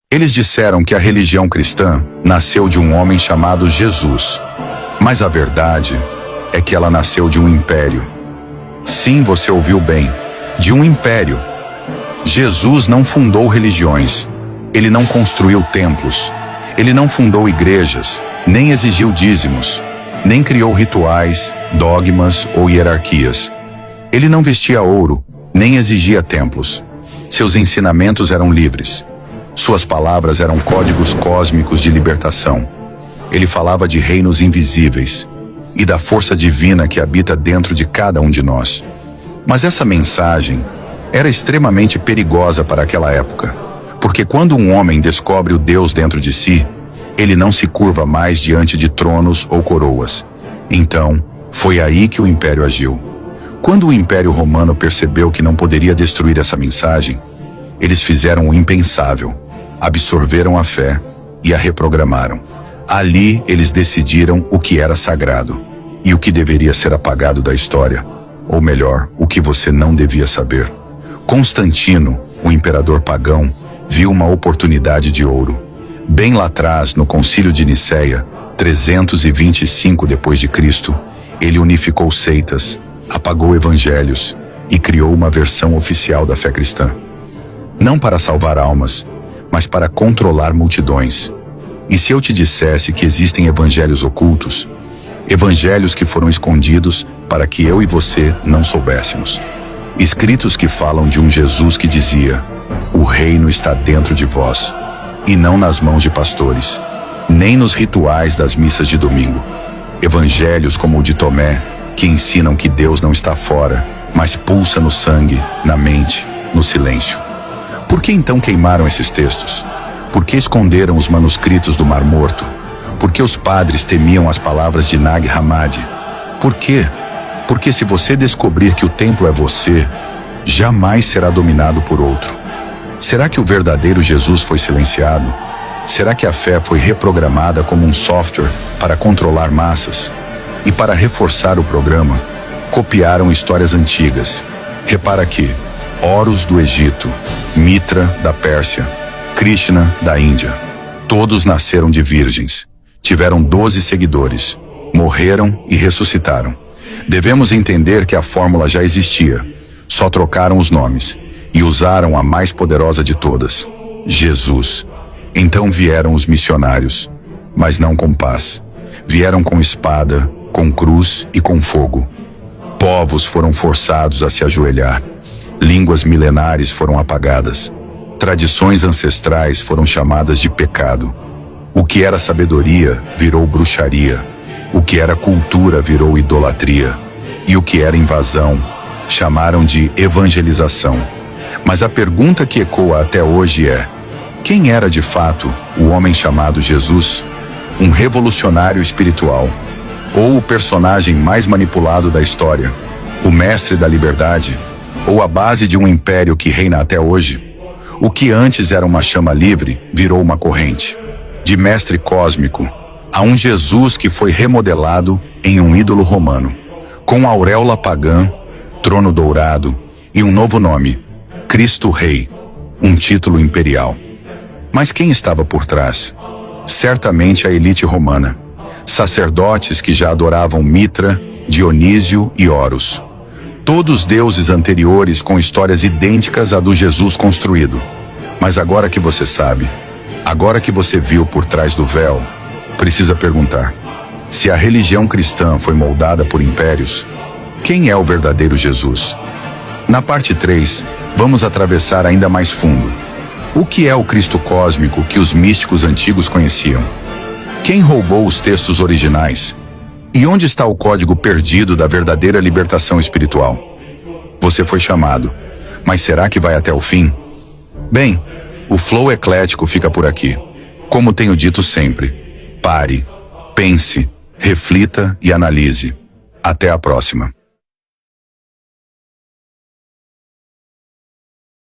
Eles disseram que a religião cristã nasceu de um homem chamado Jesus. Mas a verdade é que ela nasceu de um império. Sim, você ouviu bem, de um império. Jesus não fundou religiões. Ele não construiu templos. Ele não fundou igrejas, nem exigiu dízimos, nem criou rituais, dogmas ou hierarquias. Ele não vestia ouro, nem exigia templos. Seus ensinamentos eram livres. Suas palavras eram códigos cósmicos de libertação. Ele falava de reinos invisíveis e da força divina que habita dentro de cada um de nós. Mas essa mensagem era extremamente perigosa para aquela época, porque quando um homem descobre o Deus dentro de si, ele não se curva mais diante de tronos ou coroas. Então, foi aí que o Império agiu. Quando o Império Romano percebeu que não poderia destruir essa mensagem, eles fizeram o impensável, absorveram a fé e a reprogramaram. Ali eles decidiram o que era sagrado e o que deveria ser apagado da história, ou melhor, o que você não devia saber. Constantino, o imperador pagão, viu uma oportunidade de ouro. Bem lá atrás, no Concílio de Nicéia, 325 d.C., ele unificou seitas, apagou evangelhos e criou uma versão oficial da fé cristã. Não para salvar almas, mas para controlar multidões. E se eu te dissesse que existem evangelhos ocultos, evangelhos que foram escondidos para que eu e você não soubéssemos, escritos que falam de um Jesus que dizia: o reino está dentro de vós, e não nas mãos de pastores, nem nos rituais das missas de domingo. Evangelhos como o de Tomé, que ensinam que Deus não está fora, mas pulsa no sangue, na mente, no silêncio. Por que então queimaram esses textos? Por que esconderam os manuscritos do Mar Morto? Por que os padres temiam as palavras de Nag Hammadi? Por quê? Porque se você descobrir que o templo é você, jamais será dominado por outro. Será que o verdadeiro Jesus foi silenciado? Será que a fé foi reprogramada como um software para controlar massas? E para reforçar o programa, copiaram histórias antigas. Repara aqui: Horus do Egito, Mitra da Pérsia, Krishna da Índia. Todos nasceram de virgens. Tiveram 12 seguidores. Morreram e ressuscitaram. Devemos entender que a fórmula já existia. Só trocaram os nomes e usaram a mais poderosa de todas: Jesus. Então vieram os missionários, mas não com paz. Vieram com espada, com cruz e com fogo. Povos foram forçados a se ajoelhar. Línguas milenares foram apagadas. Tradições ancestrais foram chamadas de pecado. O que era sabedoria virou bruxaria. O que era cultura virou idolatria. E o que era invasão chamaram de evangelização. Mas a pergunta que ecoa até hoje é: quem era de fato o homem chamado Jesus? Um revolucionário espiritual? Ou o personagem mais manipulado da história? O mestre da liberdade? Ou a base de um império que reina até hoje? O que antes era uma chama livre virou uma corrente. De mestre cósmico a um Jesus que foi remodelado em um ídolo romano, com auréola pagã, trono dourado e um novo nome: Cristo Rei, um título imperial. Mas quem estava por trás? Certamente a elite romana. Sacerdotes que já adoravam Mitra, Dionísio e Horus. Todos deuses anteriores com histórias idênticas à do Jesus construído. Mas agora que você sabe, agora que você viu por trás do véu, precisa perguntar: se a religião cristã foi moldada por impérios, quem é o verdadeiro Jesus? Na parte 3, vamos atravessar ainda mais fundo. O que é o Cristo cósmico que os místicos antigos conheciam? Quem roubou os textos originais? E onde está o código perdido da verdadeira libertação espiritual? Você foi chamado, mas será que vai até o fim? Bem, o Flow Eclético fica por aqui. Como tenho dito sempre, pare, pense, reflita e analise. Até a próxima.